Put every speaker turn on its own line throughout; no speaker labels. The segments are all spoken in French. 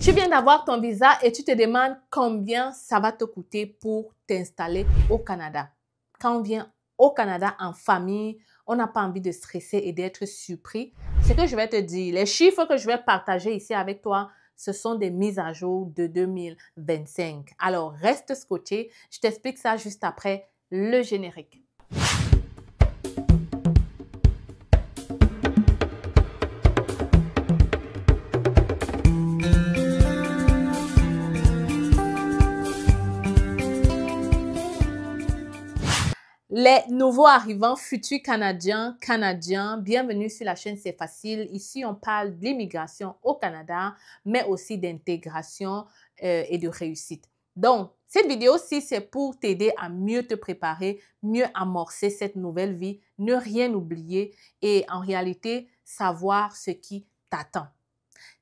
Tu viens d'avoir ton visa et tu te demandes combien ça va te coûter pour t'installer au Canada. Quand on vient au Canada en famille, on n'a pas envie de stresser et d'être surpris. Ce que je vais te dire, les chiffres que je vais partager ici avec toi, ce sont des mises à jour de 2025. Alors, reste scotché. Je t'explique ça juste après le générique. Les nouveaux arrivants, futurs Canadiens, bienvenue sur la chaîne C'est Facile. Ici, on parle de l'immigration au Canada, mais aussi d'intégration et de réussite. Donc, cette vidéo-ci, c'est pour t'aider à mieux te préparer, mieux amorcer cette nouvelle vie, ne rien oublier et en réalité, savoir ce qui t'attend.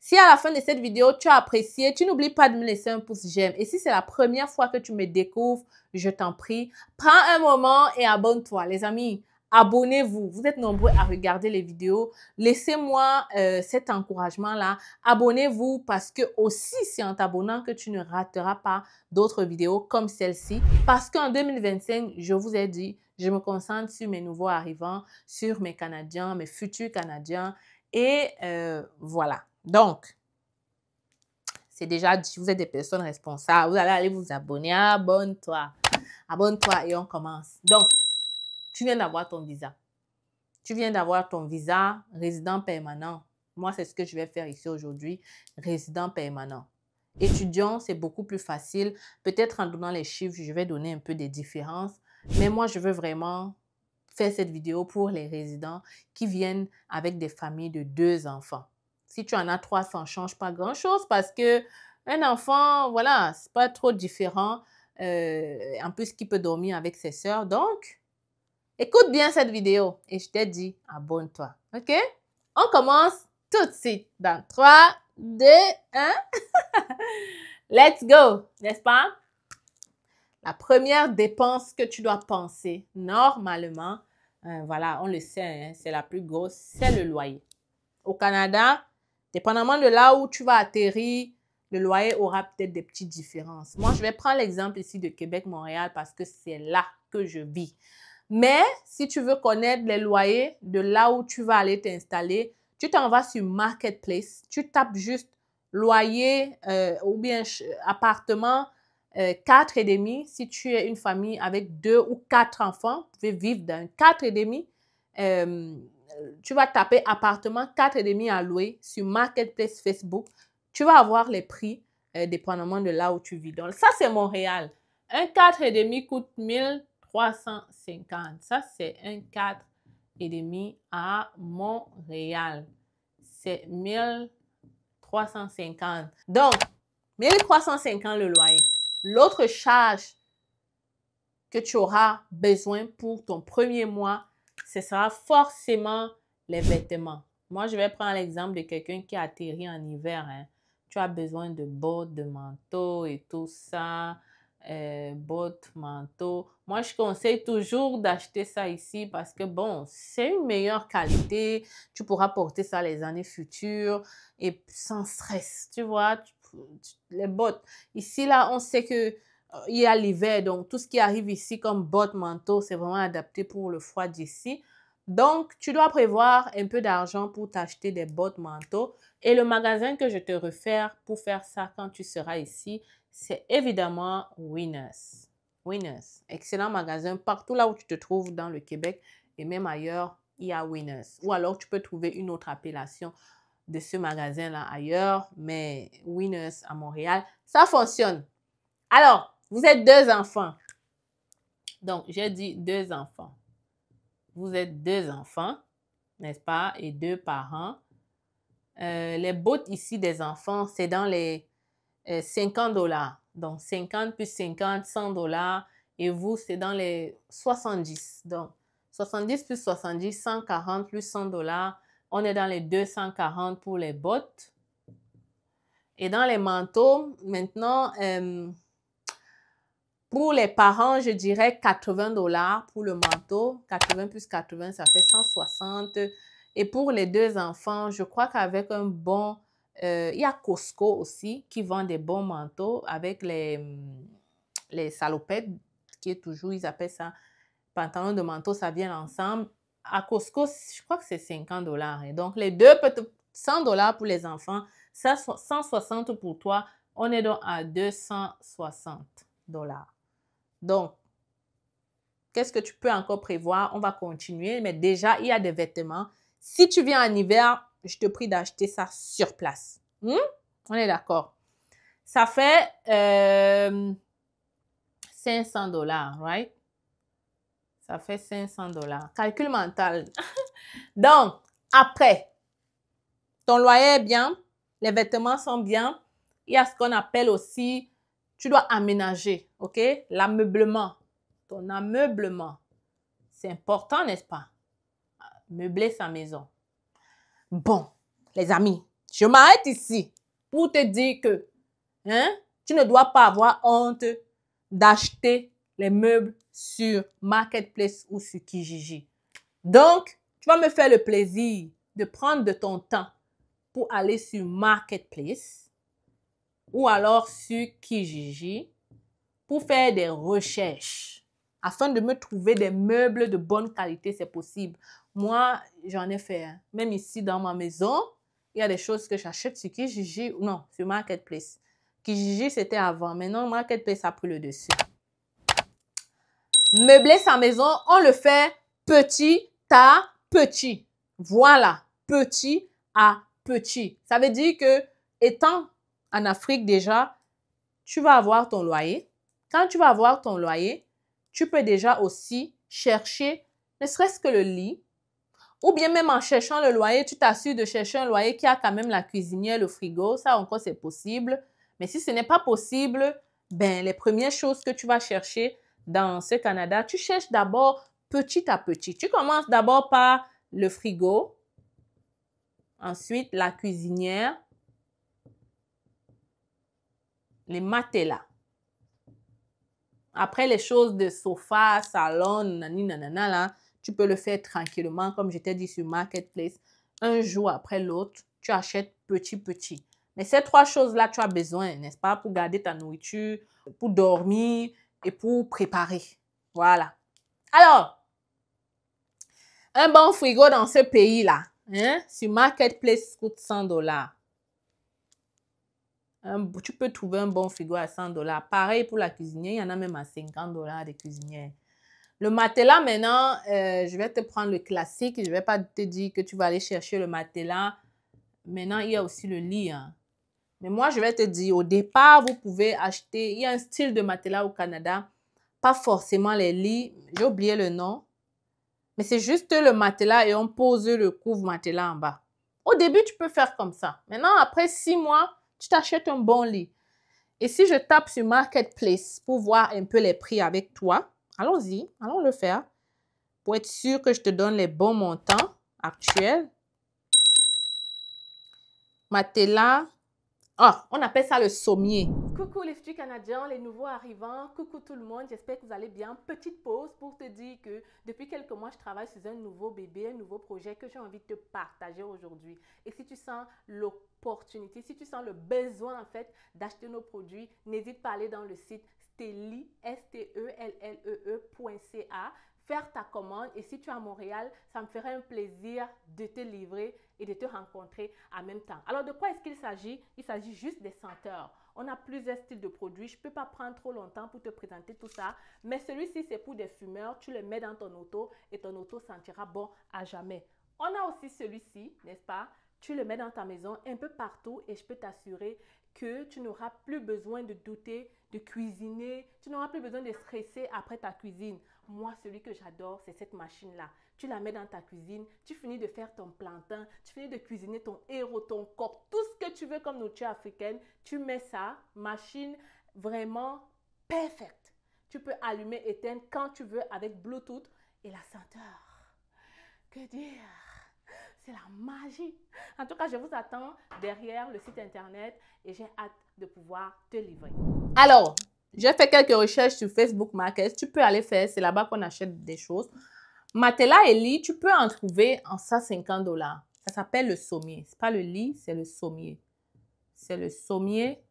Si à la fin de cette vidéo, tu as apprécié, tu n'oublies pas de me laisser un pouce j'aime. Et si c'est la première fois que tu me découvres, je t'en prie, prends un moment et abonne-toi. Les amis, abonnez-vous. Vous êtes nombreux à regarder les vidéos. Laissez-moi cet encouragement-là. Abonnez-vous parce que aussi, c'est en t'abonnant que tu ne rateras pas d'autres vidéos comme celle-ci. Parce qu'en 2025, je vous ai dit, je me concentre sur mes nouveaux arrivants, sur mes Canadiens, mes futurs Canadiens. Et voilà. Donc, c'est déjà dit, vous êtes des personnes responsables, vous allez aller vous abonner, abonne-toi. Abonne-toi et on commence. Donc, tu viens d'avoir ton visa. Tu viens d'avoir ton visa résident permanent. Moi, c'est ce que je vais faire ici aujourd'hui, résident permanent. Étudiant, c'est beaucoup plus facile. Peut-être en donnant les chiffres, je vais donner un peu des différences. Mais moi, je veux vraiment faire cette vidéo pour les résidents qui viennent avec des familles de 2 enfants. Si tu en as 3, ça ne change pas grand-chose parce que un enfant, voilà, c'est pas trop différent. En plus, qui peut dormir avec ses sœurs. Donc, écoute bien cette vidéo et je t'ai dit, abonne-toi. OK? On commence tout de suite dans 3, 2, 1. Let's go, n'est-ce pas? La première dépense que tu dois penser normalement, voilà, on le sait, hein, c'est la plus grosse, c'est le loyer. Au Canada, dépendamment de là où tu vas atterrir, le loyer aura peut-être des petites différences. Moi, je vais prendre l'exemple ici de Québec-Montréal parce que c'est là que je vis. Mais si tu veux connaître les loyers de là où tu vas aller t'installer, tu t'en vas sur Marketplace, tu tapes juste loyer ou bien appartement 4,5. Si tu es une famille avec 2 ou 4 enfants, vous pouvez vivre dans 4,5. Tu vas taper appartement 4,5 à louer sur Marketplace Facebook. Tu vas avoir les prix dépendamment de là où tu vis. Donc, ça, c'est Montréal. Un 4,5 coûte 1350. Ça, c'est un 4,5 à Montréal. C'est 1350. Donc, 1350 le loyer. L'autre charge que tu auras besoin pour ton premier mois, ce sera forcément les vêtements. Moi, je vais prendre l'exemple de quelqu'un qui atterrit en hiver. Hein. Tu as besoin de bottes, de manteaux et tout ça. Bottes, manteaux. Moi, je conseille toujours d'acheter ça ici parce que, bon, c'est une meilleure qualité. Tu pourras porter ça les années futures et sans stress, tu vois. Les bottes. Ici, là, on sait que il y a l'hiver, donc tout ce qui arrive ici comme bottes, manteaux, c'est vraiment adapté pour le froid d'ici. Donc, tu dois prévoir un peu d'argent pour t'acheter des bottes, manteaux. Et le magasin que je te réfère pour faire ça quand tu seras ici, c'est évidemment Winners. Winners, excellent magasin. Partout là où tu te trouves dans le Québec et même ailleurs, il y a Winners. Ou alors, tu peux trouver une autre appellation de ce magasin-là ailleurs, mais Winners à Montréal, ça fonctionne. Alors, vous êtes 2 enfants. Donc, j'ai dit 2 enfants. Vous êtes 2 enfants, n'est-ce pas? Et 2 parents. Les bottes ici des enfants, c'est dans les 50 $. Donc, 50 plus 50, 100 $. Et vous, c'est dans les 70. Donc, 70 plus 70, 140 plus 100 $. On est dans les 240 pour les bottes. Et dans les manteaux, maintenant, pour les parents, je dirais 80 $ pour le manteau. 80 plus 80, ça fait 160. Et pour les 2 enfants, je crois qu'avec un bon Il y a Costco aussi qui vend des bons manteaux avec les salopettes, qui est toujours, ils appellent ça pantalon de manteau, ça vient ensemble. À Costco, je crois que c'est 50 $. Et donc, les deux, peut-être 100 $ pour les enfants, 160 pour toi. On est donc à 260 $. Donc, qu'est-ce que tu peux encore prévoir? On va continuer, mais déjà, il y a des vêtements. Si tu viens en hiver, je te prie d'acheter ça sur place. On est d'accord? Ça fait 500 $, right? Ça fait 500 $. Calcul mental. Donc, après, ton loyer est bien, les vêtements sont bien. Il y a ce qu'on appelle aussi, tu dois aménager, OK? L'ameublement. Ton ameublement. C'est important, n'est-ce pas? Meubler sa maison. Bon, les amis, je m'arrête ici pour te dire que tu ne dois pas avoir honte d'acheter les meubles sur Marketplace ou sur Kijiji. Donc, tu vas me faire le plaisir de prendre de ton temps pour aller sur Marketplace ou alors sur Kijiji pour faire des recherches afin de me trouver des meubles de bonne qualité, c'est possible. Moi, j'en ai fait. Même ici, dans ma maison, il y a des choses que j'achète sur Kijiji, non, sur Marketplace. Kijiji, c'était avant. Maintenant, Marketplace a pris le dessus. Meubler sa maison, on le fait petit à petit. Voilà, petit à petit. Ça veut dire que, étant en Afrique déjà, tu vas avoir ton loyer. Quand tu vas avoir ton loyer, tu peux déjà aussi chercher, ne serait-ce que le lit, ou bien même en cherchant le loyer, tu t'assures de chercher un loyer qui a quand même la cuisinière, le frigo. Ça encore, c'est possible. Mais si ce n'est pas possible, ben, les premières choses que tu vas chercher dans ce Canada, tu cherches d'abord petit à petit. Tu commences d'abord par le frigo, ensuite la cuisinière, les matelas. Après, les choses de sofa, salon, nani, nanana, là, tu peux le faire tranquillement, comme je t'ai dit sur Marketplace. Un jour après l'autre, tu achètes petit. Mais ces trois choses-là, tu as besoin, n'est-ce pas, pour garder ta nourriture, pour dormir et pour préparer. Voilà. Alors, un bon frigo dans ce pays-là, sur Marketplace, coûte 100 $. Tu peux trouver un bon frigo à 100 $. Pareil pour la cuisinière, il y en a même à 50 $ des cuisinières. Le matelas, maintenant, je vais te prendre le classique. Je ne vais pas te dire que tu vas aller chercher le matelas. Maintenant, il y a aussi le lit. Mais moi, je vais te dire, au départ, vous pouvez acheter, il y a un style de matelas au Canada, pas forcément les lits, j'ai oublié le nom, mais c'est juste le matelas et on pose le couvre-matelas en bas. Au début, tu peux faire comme ça. Maintenant, après 6 mois, tu t'achètes un bon lit. Et si je tape sur Marketplace pour voir un peu les prix avec toi, allons-y, allons le faire pour être sûr que je te donne les bons montants actuels. Matelas. Ah, on appelle ça le sommier. Coucou les futurs Canadiens, les nouveaux arrivants, coucou tout le monde, j'espère que vous allez bien. Petite pause pour te dire que depuis quelques mois, je travaille sur un nouveau bébé, un nouveau projet que j'ai envie de te partager aujourd'hui. Et si tu sens l'opportunité, si tu sens le besoin en fait d'acheter nos produits, n'hésite pas à aller dans le site Stellee, STELLEE.ca, faire ta commande et si tu es à Montréal, ça me ferait un plaisir de te livrer et de te rencontrer en même temps. Alors, de quoi est-ce qu'il s'agit? Il s'agit juste des senteurs. On a plusieurs styles de produits. Je ne peux pas prendre trop longtemps pour te présenter tout ça, mais celui-ci, c'est pour des fumeurs. Tu le mets dans ton auto et ton auto sentira bon à jamais. On a aussi celui-ci, n'est-ce pas? Tu le mets dans ta maison un peu partout et je peux t'assurer que tu n'auras plus besoin de douter, de cuisiner. Tu n'auras plus besoin de stresser après ta cuisine. Moi, celui que j'adore, c'est cette machine-là. Tu la mets dans ta cuisine, tu finis de faire ton plantain, tu finis de cuisiner ton héros, ton coq, tout ce que tu veux comme nourriture africaine. Tu mets ça, machine vraiment parfaite. Tu peux allumer, éteindre quand tu veux avec Bluetooth et la senteur. Que dire? C'est la magie. En tout cas, je vous attends derrière le site internet et j'ai hâte de pouvoir te livrer. Alors, j'ai fait quelques recherches sur Facebook Market. Tu peux aller faire, c'est là-bas qu'on achète des choses. Matelas et lit, tu peux en trouver en 150 $. Ça s'appelle le sommier. Ce n'est pas le lit, c'est le sommier. c'est le sommier.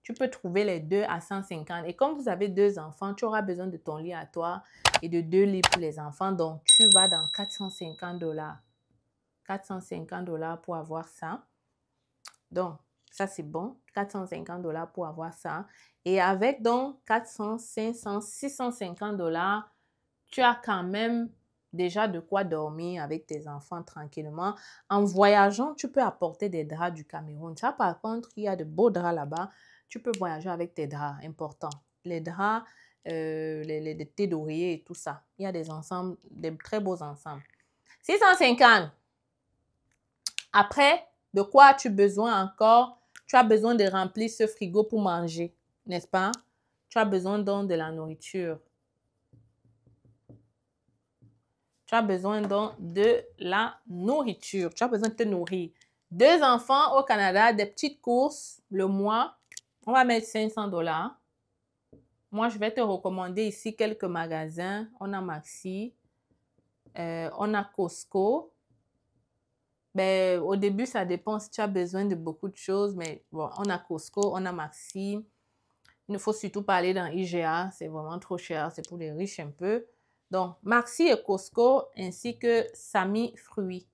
Tu peux trouver les deux à 150. Et comme vous avez 2 enfants, tu auras besoin de ton lit à toi et de 2 lits pour les enfants. Donc, tu vas dans 450 $. 450 $ pour avoir ça. Donc, ça, c'est bon. 450 $ pour avoir ça. Et avec donc 400, 500, 650 $, tu as quand même déjà de quoi dormir avec tes enfants tranquillement. En voyageant, tu peux apporter des draps du Cameroun. Ça, par contre, il y a de beaux draps là-bas. Tu peux voyager avec tes draps, important. Les draps, les thés d'oreiller et tout ça. Il y a des ensembles, des très beaux ensembles. 650. Après, de quoi as-tu besoin encore? Tu as besoin de remplir ce frigo pour manger, n'est-ce pas? Tu as besoin donc de la nourriture. Tu as besoin donc de la nourriture. Tu as besoin de te nourrir. 2 enfants au Canada, des petites courses le mois. On va mettre 500 $. Moi, je vais te recommander ici quelques magasins. On a Maxi. On a Costco. Ben, au début, ça dépend si tu as besoin de beaucoup de choses. Mais bon, on a Costco, on a Maxi. Il ne faut surtout pas aller dans IGA. C'est vraiment trop cher. C'est pour les riches un peu. Donc, Maxi et Costco, ainsi que Sami Fruits.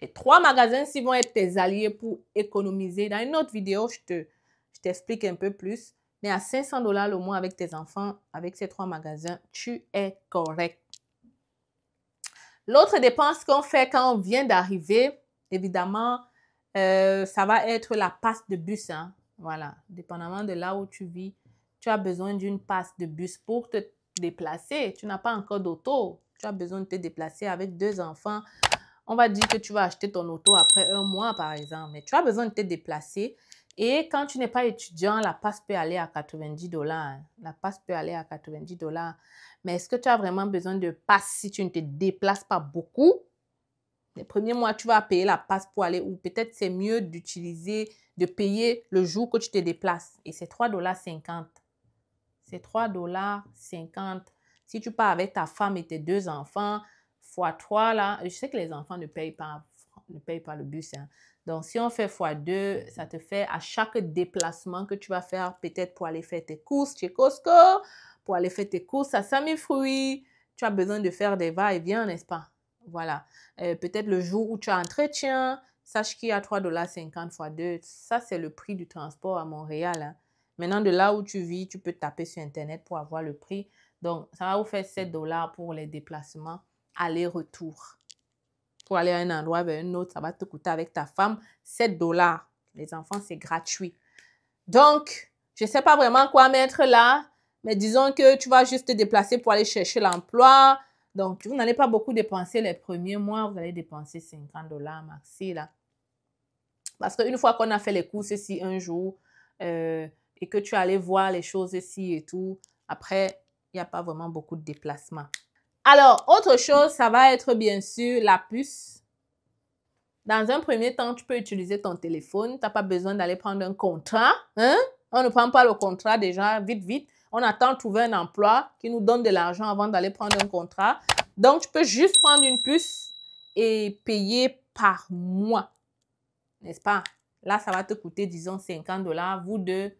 Et 3 magasins, s'ils vont être tes alliés pour économiser. Dans une autre vidéo, je t'explique un peu plus. Mais à 500 $ le mois avec tes enfants, avec ces 3 magasins, tu es correct. L'autre dépense qu'on fait quand on vient d'arriver, évidemment, ça va être la passe de bus. Hein. Voilà, dépendamment de là où tu vis, tu as besoin d'une passe de bus pour te déplacer. Tu n'as pas encore d'auto. Tu as besoin de te déplacer avec 2 enfants. On va dire que tu vas acheter ton auto après 1 mois, par exemple. Mais tu as besoin de te déplacer. Et quand tu n'es pas étudiant, la passe peut aller à 90 $. Hein. La passe peut aller à 90 $. Mais est-ce que tu as vraiment besoin de passe si tu ne te déplaces pas beaucoup? Les premiers mois, tu vas payer la passe pour aller où? Peut-être c'est mieux d'utiliser, de payer le jour que tu te déplaces. Et c'est 3,50 $. C'est 3,50 $. Si tu pars avec ta femme et tes 2 enfants, fois 3 là, je sais que les enfants ne payent pas le bus. Hein. Donc, si on fait fois 2, ça te fait à chaque déplacement que tu vas faire, peut-être pour aller faire tes courses chez Costco, pour aller faire tes courses à Sami Fruits, tu as besoin de faire des va-et-vient, n'est-ce pas? Voilà. Peut-être le jour où tu as entretien, sache qu'il y a 3,50 $ fois 2. Ça, c'est le prix du transport à Montréal. Hein. Maintenant, de là où tu vis, tu peux taper sur Internet pour avoir le prix. Donc, ça va vous faire 7 $ pour les déplacements aller-retour. Pour aller à un endroit vers un autre, ça va te coûter avec ta femme 7 $. Les enfants, c'est gratuit. Donc, je ne sais pas vraiment quoi mettre là, mais disons que tu vas juste te déplacer pour aller chercher l'emploi. Donc, vous n'allez pas beaucoup dépenser les premiers mois. Vous allez dépenser 50 $ maxi là. Parce qu'une fois qu'on a fait les courses ici un jour et que tu allais voir les choses ici et tout, après, il n'y a pas vraiment beaucoup de déplacements. Alors, autre chose, ça va être bien sûr la puce. Dans un premier temps, tu peux utiliser ton téléphone. Tu n'as pas besoin d'aller prendre un contrat. Hein? On ne prend pas le contrat déjà vite, vite. On attend de trouver un emploi qui nous donne de l'argent avant d'aller prendre un contrat. Donc, tu peux juste prendre une puce et payer par mois. N'est-ce pas? Là, ça va te coûter, disons, 50 $, vous deux,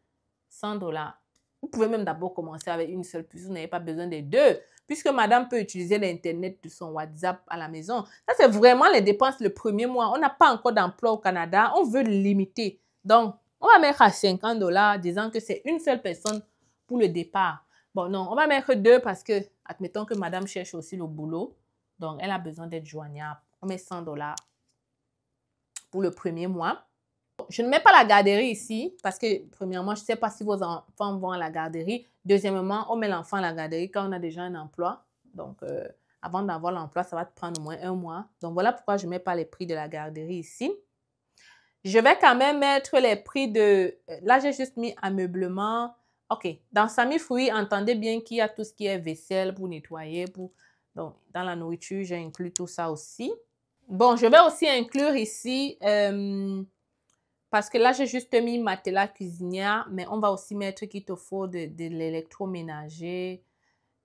100 $. Vous pouvez même d'abord commencer avec une seule puce. Vous n'avez pas besoin des deux. Puisque madame peut utiliser l'Internet de son WhatsApp à la maison. Ça, c'est vraiment les dépenses le premier mois. On n'a pas encore d'emploi au Canada. On veut limiter. Donc, on va mettre à 50 $, disant que c'est une seule personne pour le départ. Bon, non, on va mettre 2 parce que, admettons que madame cherche aussi le boulot. Donc, elle a besoin d'être joignable. On met 100 $ pour le premier mois. Je ne mets pas la garderie ici parce que, premièrement, je ne sais pas si vos enfants vont à la garderie. Deuxièmement, on met l'enfant à la garderie quand on a déjà un emploi. Donc, avant d'avoir l'emploi, ça va te prendre au moins 1 mois. Donc, voilà pourquoi je ne mets pas les prix de la garderie ici. Je vais quand même mettre les prix de... Là, j'ai juste mis ameublement. OK. Dans Sami Fruits, entendez bien qu'il y a tout ce qui est vaisselle pour nettoyer. Donc, dans la nourriture, j'ai inclus tout ça aussi. Bon, je vais aussi inclure ici... parce que là, j'ai juste mis matelas cuisinière, mais on va aussi mettre qu'il te faut de l'électroménager.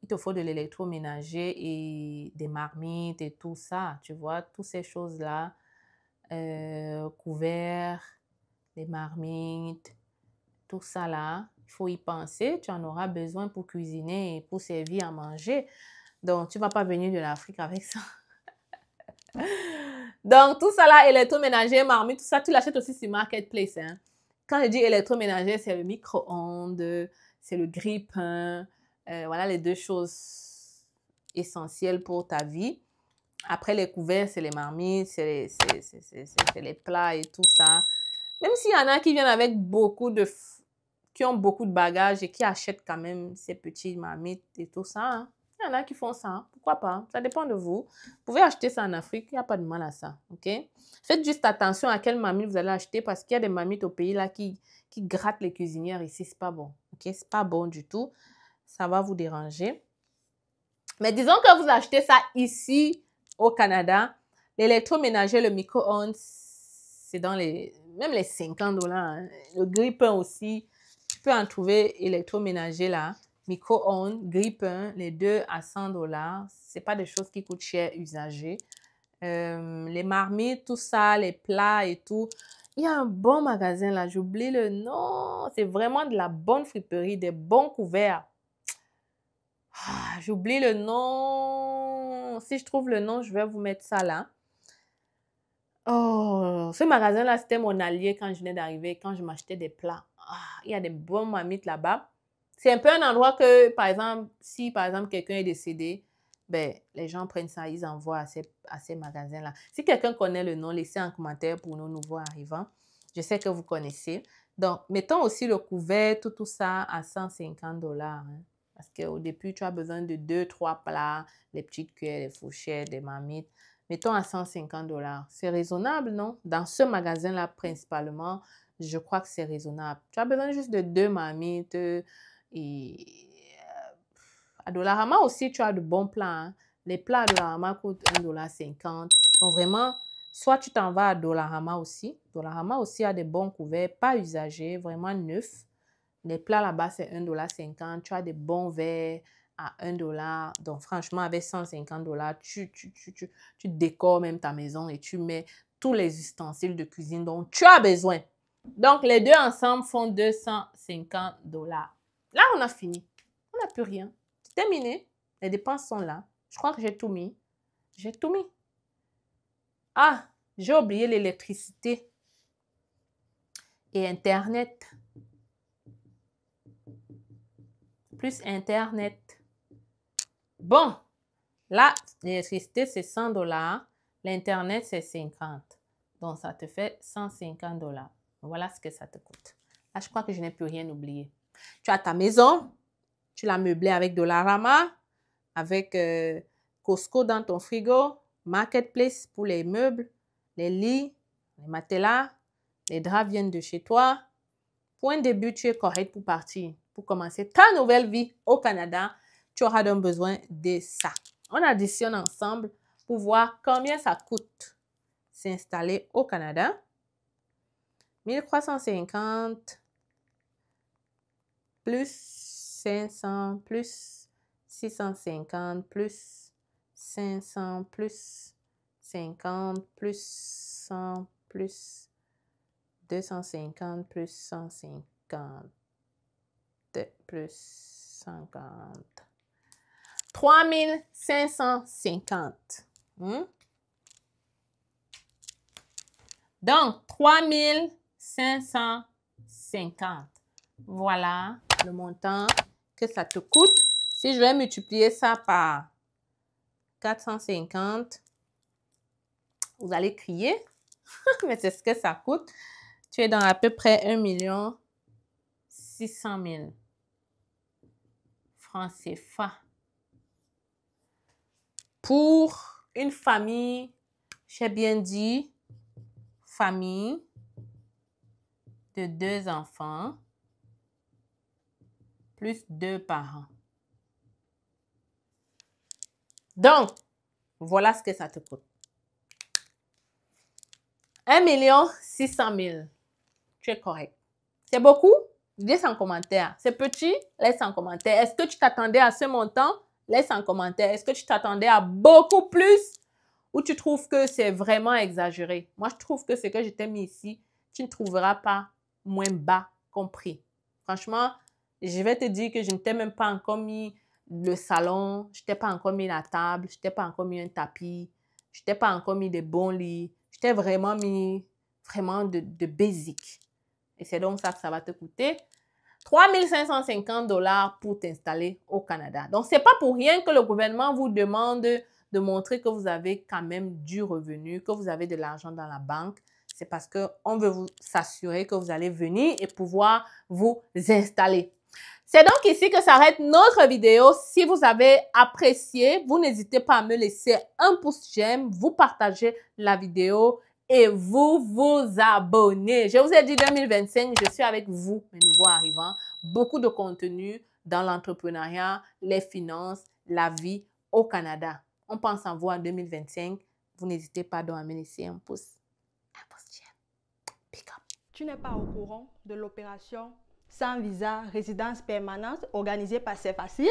Il te faut de l'électroménager et des marmites et tout ça, tu vois, toutes ces choses-là. couverts, les marmites, tout ça là. Il faut y penser. Tu en auras besoin pour cuisiner et pour servir à manger. Donc, tu ne vas pas venir de l'Afrique avec ça. Donc, tout ça là, électroménager, marmite, tout ça, tu l'achètes aussi sur Marketplace. Hein. Quand je dis électroménager, c'est le micro-ondes, c'est le grille-pain. Voilà les deux choses essentielles pour ta vie. Après, les couverts, c'est les marmites, c'est les plats et tout ça. Même s'il y en a qui viennent avec qui ont beaucoup de bagages et qui achètent quand même ces petites marmites et tout ça. Hein. Il y en a qui font ça. Pourquoi pas? Ça dépend de vous. Vous pouvez acheter ça en Afrique. Il n'y a pas de mal à ça. OK? Faites juste attention à quelle marmite vous allez acheter parce qu'il y a des marmites au pays là qui grattent les cuisinières ici. C'est pas bon. OK? C'est pas bon du tout. Ça va vous déranger. Mais disons que vous achetez ça ici au Canada. L'électroménager, le micro-ondes, c'est dans même les 50 $. Hein. Le grille-pain aussi. Tu peux en trouver électroménager là. Micro-ondes, grille-pain, les deux à 100 $. Ce n'est pas des choses qui coûtent cher usagées. Les marmites, tout ça, les plats et tout. Il y a un bon magasin là, j'oublie le nom. C'est vraiment de la bonne friperie, des bons couverts. Ah, j'oublie le nom. Si je trouve le nom, je vais vous mettre ça là. Oh, ce magasin-là, c'était mon allié quand je venais d'arriver, quand je m'achetais des plats. Ah, il y a des bons marmites là-bas. C'est un peu un endroit que, par exemple, si par exemple quelqu'un est décédé, ben, les gens prennent ça, ils envoient à ces magasins-là. Si quelqu'un connaît le nom, laissez un commentaire pour nos nouveaux arrivants. Je sais que vous connaissez. Donc, mettons aussi le couvert, tout ça à 150 $. Hein, parce qu'au début, tu as besoin de 2-3 plats, les petites cuillères, les fourchettes, des marmites. Mettons à 150 $. C'est raisonnable, non? Dans ce magasin-là, principalement, je crois que c'est raisonnable. Tu as besoin juste de 2 marmites et à Dollarama aussi, tu as de bons plats. Hein. Les plats à Dollarama coûtent 1,50 $. Donc vraiment, soit tu t'en vas à Dollarama aussi. Dollarama aussi a des bons couverts, pas usagés, vraiment neufs. Les plats là-bas, c'est 1,50 $. Tu as des bons verres à 1 $. Donc franchement, avec 150 $, tu décores même ta maison et tu mets tous les ustensiles de cuisine dont tu as besoin. Donc les deux ensemble font 250 $. Là, on a fini. On n'a plus rien. C'est terminé. Les dépenses sont là. Je crois que j'ai tout mis. J'ai tout mis. Ah, j'ai oublié l'électricité et Internet. Plus Internet. Bon, là, l'électricité, c'est 100 $. L'Internet, c'est 50. Donc, ça te fait 150 $. Voilà ce que ça te coûte. Là, je crois que je n'ai plus rien oublié. Tu as ta maison. Tu l'as meublée avec Dollarama, avec Costco dans ton frigo, Marketplace pour les meubles, les lits, les matelas, les draps viennent de chez toi. Pour un début, tu es correct pour partir. Pour commencer ta nouvelle vie au Canada, tu auras donc besoin de ça. On additionne ensemble pour voir combien ça coûte s'installer au Canada. 1350 plus 500 plus 650 plus 500 plus 50 plus 100 plus 250 plus 150 plus 50. 3550. Donc, 3550. Voilà le montant que ça te coûte. Si je vais multiplier ça par 450, vous allez crier, mais c'est ce que ça coûte. Tu es dans à peu près 1 600 000 francs CFA. Pour une famille, j'ai bien dit, famille de 2 enfants, plus 2 parents. Donc, voilà ce que ça te coûte. 1 600 000. Tu es correct. C'est beaucoup? Laisse en commentaire. C'est petit? Laisse en commentaire. Est-ce que tu t'attendais à ce montant? Laisse en commentaire. Est-ce que tu t'attendais à beaucoup plus? ou tu trouves que c'est vraiment exagéré? Moi, je trouve que ce que je t'ai mis ici, tu ne trouveras pas moins bas compris. Franchement, je vais te dire que je ne t'ai même pas encore mis le salon, je ne t'ai pas encore mis la table, je ne t'ai pas encore mis un tapis, je ne t'ai pas encore mis des bons lits, je t'ai vraiment mis de basic. Et c'est donc ça que ça va te coûter. 3 550 $ pour t'installer au Canada. Donc, ce n'est pas pour rien que le gouvernement vous demande de montrer que vous avez quand même du revenu, que vous avez de l'argent dans la banque. C'est parce qu'on veut vous s'assurer que vous allez venir et pouvoir vous installer. C'est donc ici que s'arrête notre vidéo. Si vous avez apprécié, vous n'hésitez pas à me laisser un pouce j'aime, vous partagez la vidéo et vous vous abonnez. Je vous ai dit 2025, je suis avec vous, mes nouveaux arrivants. Beaucoup de contenu dans l'entrepreneuriat, les finances, la vie au Canada. On pense en vous en 2025. Vous n'hésitez pas donc à me laisser un pouce. Un pouce j'aime. Pick up.
Tu n'es pas au courant de l'opération sans visa résidence permanente organisée par C'est Facile?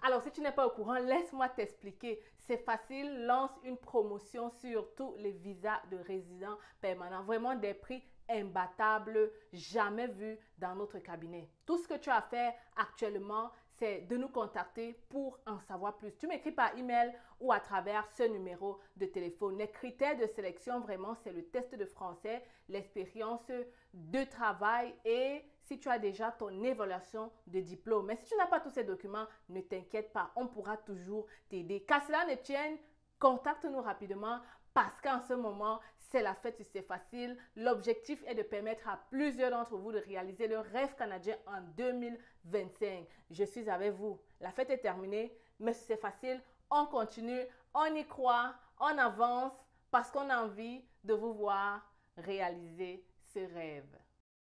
Alors, si tu n'es pas au courant, laisse-moi t'expliquer. C'est facile, lance une promotion sur tous les visas de résidents permanents. Vraiment des prix imbattables, jamais vus dans notre cabinet. Tout ce que tu as à faire actuellement, c'est de nous contacter pour en savoir plus. Tu m'écris par email ou à travers ce numéro de téléphone. Les critères de sélection, vraiment, c'est le test de français, l'expérience de travail et si tu as déjà ton évaluation de diplôme. Mais si tu n'as pas tous ces documents, ne t'inquiète pas, on pourra toujours t'aider. Qu'à cela ne tienne, contacte-nous rapidement parce qu'en ce moment, c'est la fête, c'est facile. L'objectif est de permettre à plusieurs d'entre vous de réaliser le rêve canadien en 2025. Je suis avec vous. La fête est terminée, mais c'est facile. On continue, on y croit, on avance parce qu'on a envie de vous voir réaliser ce rêve.